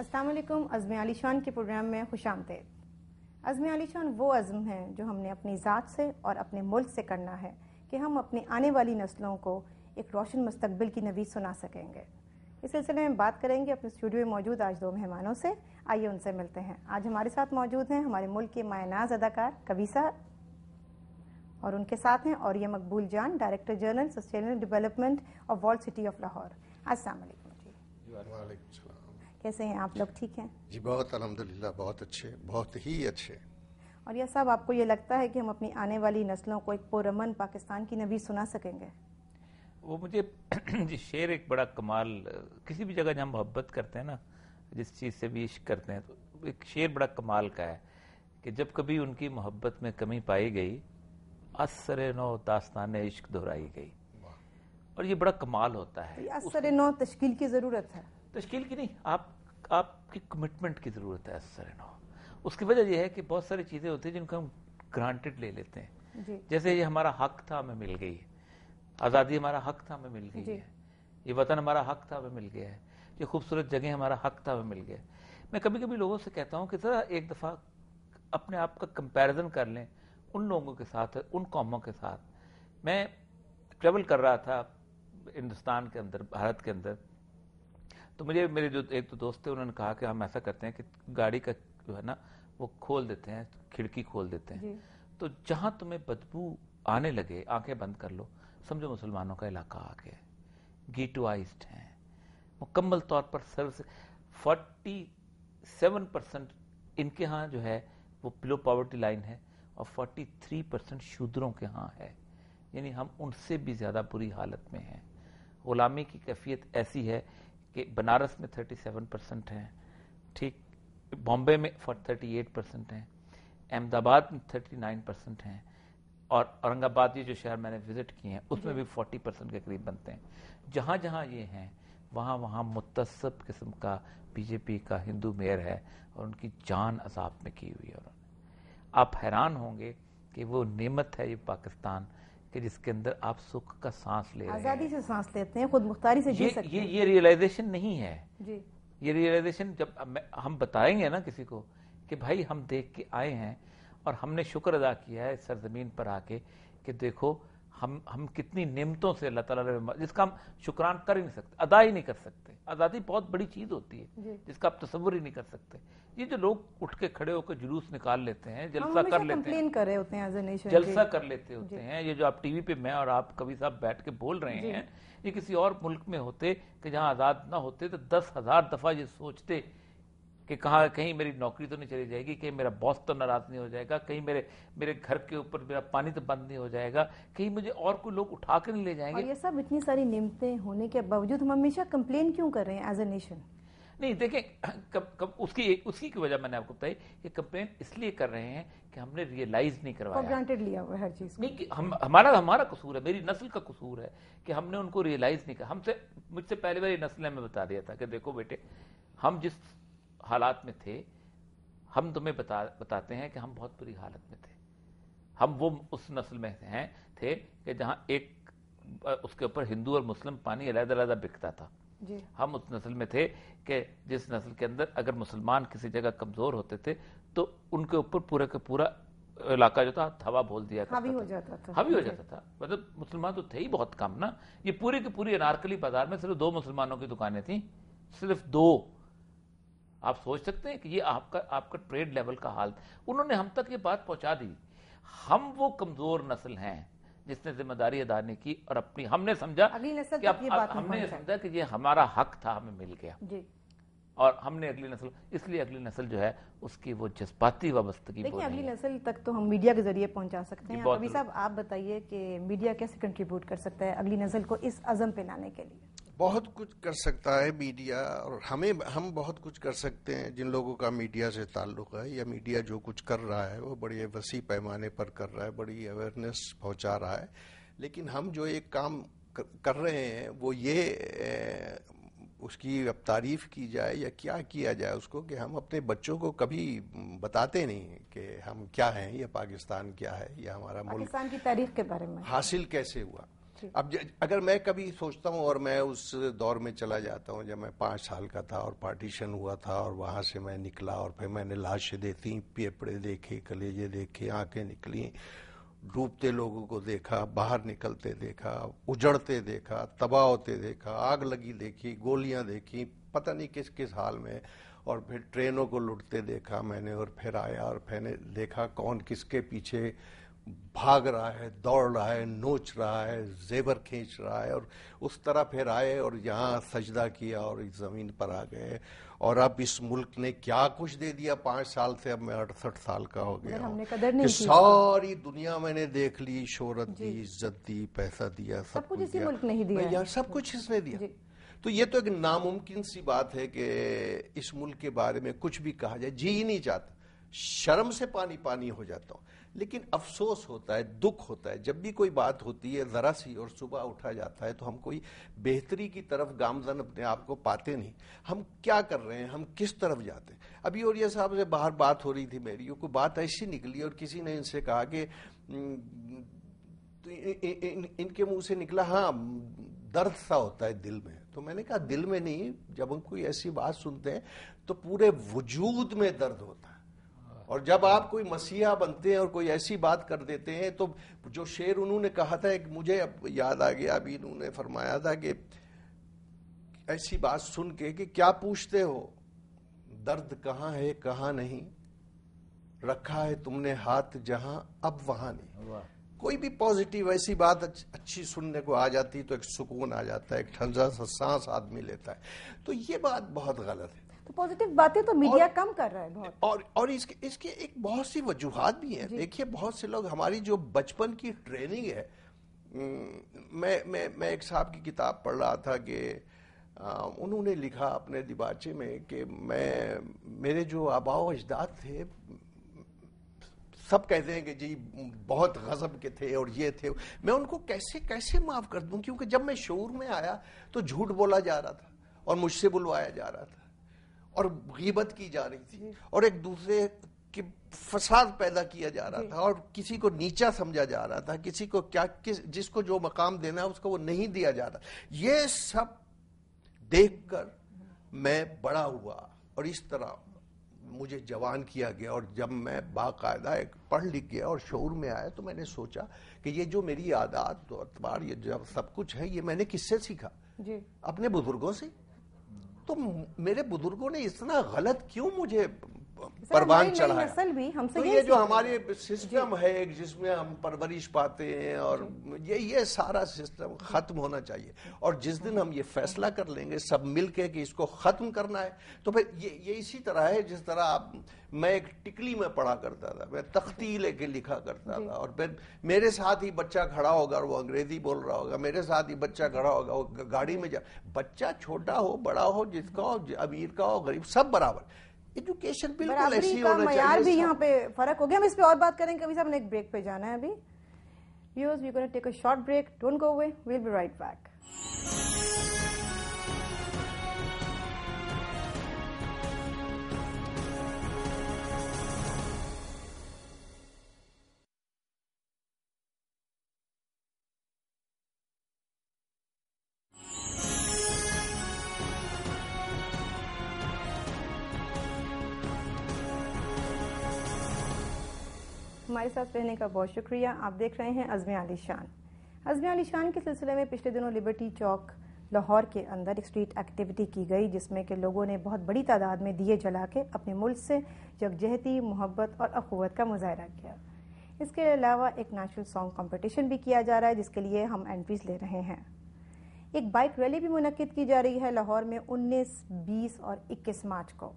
अस्सलाम वालेकुम। अज़्म आलीशान के प्रोग्राम में खुश आमदीद। अज़्म आलीशान वो अज़्म है जो हमने अपनी ज़ात से और अपने मुल्क से करना है कि हम अपनी आने वाली नस्लों को एक रोशन मुस्तकबिल की नवीद सुना सकेंगे। इस सिलसिले में बात करेंगे अपने स्टूडियो में मौजूद आज दो मेहमानों से। आइए उनसे मिलते हैं। आज हमारे साथ मौजूद हैं हमारे मुल्क के मायनाज अदाकार कवि साहब, और उनके साथ हैं और ये Maqbool Jan, director general sustainable development of walled city of Lahore. अस्सलाम वालेकुम जी। वालेकुम सलाम। कैसे हैं आप लोग? ठीक हैं जी, बहुत अल्हम्दुलिल्लाह, बहुत अच्छे, बहुत ही अच्छे। और यह सब आपको ये लगता है कि हम अपनी आने वाली नस्लों को एक पुरअमन पाकिस्तान की नवीद सुना सकेंगे? वो मुझे जी शेर एक बड़ा कमाल, किसी भी जगह जहाँ मोहब्बत करते हैं ना, जिस चीज़ से भी इश्क करते हैं, तो एक शेर बड़ा कमाल का है कि जब कभी उनकी मोहब्बत में कमी पाई गई, असर नौ दास्तान इश्क दोहराई गई। और ये बड़ा कमाल होता है। असर नौ तश्कील की ज़रूरत है। तश्कील की नहीं, आपकी कमिटमेंट की ज़रूरत है असर नौ। उसकी वजह यह है कि बहुत सारी चीज़ें होती हैं जिनको हम ग्रांटेड ले लेते हैं जी। जैसे ये हमारा हक था, हमें मिल गई, आज़ादी हमारा हक था, हमें मिल गई है, ये वतन हमारा हक था, हमें मिल गया है, ये खूबसूरत जगह हमारा हक था, हमें मिल गया। मैं कभी कभी लोगों से कहता हूँ कि ज़रा एक दफ़ा अपने आप का कंपैरिजन कर लें उन लोगों के साथ, उन कौमों के साथ। मैं ट्रेवल कर रहा था हिंदुस्तान के अंदर, भारत के अंदर, तो मुझे मेरे जो एक दो दोस्त थे उन्होंने कहा कि हम ऐसा करते हैं कि गाड़ी का जो है ना वो खोल देते हैं, खिड़की खोल देते हैं, तो जहां तुम्हें बदबू आने लगे आंखें बंद कर लो, समझो मुसलमानों का इलाका आ गया। गीटोआइज्ड हैं मुकम्मल तौर पर। सर्व 47% इनके यहाँ जो है वो बिलो पॉवर्टी लाइन है और 43% शूद्रों के यहाँ है, यानी हम उनसे भी ज़्यादा बुरी हालत में हैं। गुलामी की कैफियत ऐसी है कि बनारस में 37% हैं, ठीक, बॉम्बे में 38% हैं, अहमदाबाद में 39% हैं, और औरंगाबाद ये जो शहर मैंने विजिट किए हैं उसमें भी 40% के करीब बनते हैं। जहाँ जहाँ ये हैं वहाँ वहाँ मुतसब किस्म का बीजेपी का हिंदू मेयर है और उनकी जान अजाब में की हुई है उन्होंने। आप हैरान होंगे कि वो नेमत है ये पाकिस्तान कि जिसके अंदर आप सुख का सांस ले रहे हैं, आज़ादी से सांस लेते हैं, खुद मुख्तारी से जी सकते हैं। ये रियलाइजेशन नहीं है जी। ये रियलाइजेशन जब हम बताएंगे ना किसी को कि भाई हम देख के आए हैं और हमने शुक्र अदा किया है इस सरजमीन पर आके कि देखो हम कितनी नेमतों से अल्लाह ताला ने, जिसका हम शुक्रान कर ही नहीं सकते, अदा ही नहीं कर सकते। आज़ादी बहुत बड़ी चीज़ होती है जिसका आप तसव्वुर ही नहीं कर सकते। ये जो लोग उठ के खड़े होकर जुलूस निकाल लेते हैं, जलसा कर लेते हैं, कर रहे होते हैं एज ए नेशन, जलसा कर लेते होते हैं, ये जो आप टीवी पे मैं और आप कभी साहब बैठ के बोल रहे हैं, ये किसी और मुल्क में होते कि जहां आज़ाद ना होते तो 10,000 दफ़ा ये सोचते कि कहीं मेरी नौकरी तो नहीं चली जाएगी, कहीं मेरा बॉस तो नाराज नहीं हो जाएगा, कहीं मेरे घर के ऊपर मेरा पानी तो बंद नहीं हो जाएगा, कहीं मुझे और कोई लोग उठा कर नहीं ले जाएंगे। और ये सब इतनी सारी नियमतें होने के बावजूद हम हमेशा कंप्लेन क्यों कर रहे हैं एज ए नेशन? नहीं देखें, उसकी की वजह मैंने आपको बताई कि कंप्लेन इसलिए कर रहे हैं कि हमने रियलाइज नहीं करवाया, ग्रांटेड लिया हुआ हर चीज नहीं कि हमारा कसूर है, मेरी नस्ल का कसूर है कि हमने उनको रियलाइज नहीं किया। मुझसे पहले वाली नस्ल ने हमें बता दिया था कि देखो बेटे, हम जिस हालात में थे, हम तुम्हें बताते हैं कि हम बहुत बुरी हालत में थे। हम वो उस नस्ल में थे कि जहां एक उसके ऊपर हिंदू और मुस्लिम पानी अलग-अलग बिकता था जी। हम उस नस्ल में थे कि जिस नस्ल के अंदर अगर मुसलमान किसी जगह कमजोर होते थे तो उनके ऊपर पूरा का पूरा इलाका जो था हवा बोल दिया करता हावी हो जाता था। मतलब मुसलमान तो थे ही बहुत कम ना। ये पूरी की पूरी अनारकली बाजार में सिर्फ 2 मुसलमानों की दुकानें थी, सिर्फ 2। आप सोच सकते हैं कि ये आपका ट्रेड लेवल का हाल। उन्होंने हम तक ये बात पहुंचा दी। हम वो कमजोर नस्ल हैं जिसने जिम्मेदारी अदा नहीं की और अपनी हमने समझा कि ये हमारा हक था, हमें मिल गया जी। और हमने अगली नस्ल जो है उसकी वो जज्बाती वाबस्तगी, देखिए अगली नस्ल तक तो हम मीडिया के जरिए पहुंचा सकते हैं। अभी साहब आप बताइए कि मीडिया कैसे कंट्रीब्यूट कर सकता है अगली नस्ल को इस अज़म पे लाने के लिए? बहुत कुछ कर सकता है मीडिया, और हम बहुत कुछ कर सकते हैं। जिन लोगों का मीडिया से ताल्लुक है या मीडिया जो कुछ कर रहा है वो बड़े वसी पैमाने पर कर रहा है, बड़ी अवेयरनेस पहुंचा रहा है। लेकिन हम जो एक काम कर रहे हैं वो ये उसकी अब तारीफ की जाए या क्या किया जाए उसको, कि हम अपने बच्चों को कभी बताते नहीं कि हम क्या हैं, या पाकिस्तान क्या है, या हमारा मुल्क, पाकिस्तान की तारीख के बारे में हासिल कैसे हुआ। اب اگر میں کبھی سوچتا ہوں اور میں اس دور میں چلا جاتا ہوں جب میں 5 سال کا تھا اور پارٹیشن ہوا تھا اور وہاں سے میں نکلا اور پھر میں نے لاشیں دیکھی، پیپڑے دیکھے، کلیجے دیکھے، آنکھیں نکلی، ڈوبتے لوگوں کو دیکھا، باہر نکلتے دیکھا، اجڑتے دیکھا، تباہ ہوتے دیکھا، آگ لگی دیکھی، گولیاں دیکھی، پتہ نہیں کس کس حال میں، اور پھر ٹرینوں کو لٹتے دیکھا میں نے، اور پھر آیا اور پھر نے دیکھا کون کس کے پیچھے بھاگ رہا ہے، دوڑ رہا ہے، نوچ رہا ہے، زیور کھینچ رہا ہے، اور اس طرح پھر آئے اور یہاں سجدہ کیا اور اس زمین پر آ گئے. اور اب اس ملک نے کیا کچھ دے دیا 5 سال سے، اب میں 68 سال کا ہو گیا ہوں کہ ساری دنیا میں نے دیکھ لی، شہرت دی، عزت دی، پیسہ دیا، سب کچھ اسی ملک نے ہی دیا، یار سب کچھ اس نے دیا. تو یہ تو ایک ناممکن سی بات ہے کہ اس ملک کے بارے میں کچھ بھی کہا جائے، جی ہی نہیں چاہتا، شرم سے پانی پانی ہو جاتا ہوں. لیکن افسوس ہوتا ہے، دکھ ہوتا ہے جب بھی کوئی بات ہوتی ہے ذرا سی اور صبح اٹھا جاتا ہے تو ہم کوئی بہتری کی طرف گامزن اپنے آپ کو پاتے نہیں. ہم کیا کر رہے ہیں، ہم کس طرف جاتے ہیں. ابھی اوریہ صاحب سے باہر بات ہو رہی تھی میری، کوئی بات ایسی نکلی اور کسی نے ان سے کہا کہ ان کے منہ سے نکلا ہاں درد سا ہوتا ہے دل میں. تو میں نے کہا دل میں نہیں، جب ہم کوئی ایسی بات سنتے ہیں تو پورے وجود میں درد ہوتا ہے. اور جب آپ کوئی مسیحا بنتے ہیں اور کوئی ایسی بات کر دیتے ہیں تو جو شعر انہوں نے کہا تھا، ایک مجھے اب یاد آ گیا، ابھی انہوں نے فرمایا تھا کہ ایسی بات سن کے کہ کیا پوچھتے ہو، درد کہاں ہے کہاں نہیں، رکھا ہے تم نے ہاتھ جہاں اب وہاں نہیں. کوئی بھی پازیٹیو ایسی بات اچھی سننے کو آ جاتی تو ایک سکون آ جاتا ہے، ایک ٹھنڈا سا سانس آدمی لیتا ہے. تو یہ بات بہت غلط ہے. تو پازیٹیو باتیں تو میڈیا کم کر رہا ہے بہت، اور اس کے ایک بہت سی وجوہات بھی ہیں. دیکھیے بہت سے لوگ، ہماری جو بچپن کی ٹریننگ ہے، میں ایک صاحب کی کتاب پڑھ رہا تھا کہ انہوں نے لکھا اپنے دیباچے میں کہ میرے جو آباء و اجداد تھے سب کہتے ہیں کہ جی بہت غضب کے تھے اور یہ تھے، میں ان کو کیسے معاف کر دوں، کیونکہ جب میں شعور میں آیا تو جھوٹ بولا جا رہا تھا اور مجھ سے بلوایا جا رہا تھا اور غیبت کی جا رہی تھی اور ایک دوسرے کے فساد پیدا کیا جا رہا تھا اور کسی کو نیچا سمجھا جا رہا تھا، کسی کو جس کو جو مقام دینا ہے اس کو وہ نہیں دیا جا رہا. یہ سب دیکھ کر میں بڑا ہوا اور اس طرح مجھے جوان کیا گیا. اور جب میں باقاعدہ ایک پڑھ لکھ گیا اور شعور میں آیا تو میں نے سوچا کہ یہ جو میری عادات و اعتبار، یہ جو سب کچھ ہے، یہ میں نے کس سے سیکھا؟ اپنے بزرگوں سے. تو میرے بزرگوں نے اتنا غلط کیوں مجھے پروان چڑھایا؟ تو یہ جو ہمارے سسٹم ہے جس میں ہم پرورش پاتے ہیں اور یہ سارا سسٹم ختم ہونا چاہیے. اور جس دن ہم یہ فیصلہ کر لیں گے سب مل کے کہ اس کو ختم کرنا ہے، تو پھر یہ اسی طرح ہے جس طرح میں ایک ٹکلی میں پڑھا کرتا تھا، میں تختی لے کے لکھا کرتا تھا اور پھر میرے ساتھ ہی بچہ کھڑا ہوگا اور وہ انگریزی بول رہا ہوگا، میرے ساتھ ہی بچہ کھڑا ہوگا، وہ گاڑی میں بچہ چھوٹا ہو بڑا ہو، جس کا ہو، امیر کا ہو غریب، سب برابر. ایجوکیشن بالکل ایسی ہونا چاہیے. معیار بھی یہاں پہ فرق ہو گیا. ہم اس پہ اور بات کریں گے. کبھی صاحب نے ایک بریک پہ جانا ہے ابھی. Viewers, we're going to take a short break. Don't go away. We'll be right back. ہمارے ساتھ رہنے کا بہت شکریہ. آپ دیکھ رہے ہیں عزم عالی شان. عزم عالی شان کے سلسلے میں پچھلے دنوں لبرٹی چوک لاہور کے اندر ایک اسٹریٹ ایکٹیویٹی کی گئی جس میں کہ لوگوں نے بہت بڑی تعداد میں دیے جلا کے اپنے ملک سے یکجہتی، محبت اور اخوت کا مظاہرہ کیا. اس کے علاوہ ایک نیشنل سانگ کمپٹیشن بھی کیا جا رہا ہے جس کے لیے ہم انٹریز لے رہے ہیں. ایک بائک ریلی بھی منعقد کی جا رہی ہے لاہور میں 19، 20 اور 21 مارچ کو.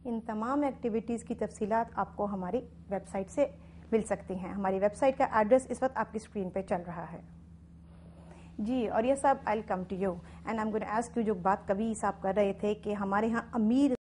ان تمام ایکٹیویٹیز کی تفصیلات آپ کو ہماری ویب سائٹ سے مل سکتی ہیں. ہماری ویب سائٹ کا ایڈریس اس وقت آپ کی اسکرین پہ چل رہا ہے. جی، اور یہ صاحب I'll come to you and I'm going to ask you، جو بات کبھی صاحب کر رہے تھے کہ ہمارے ہاں امیر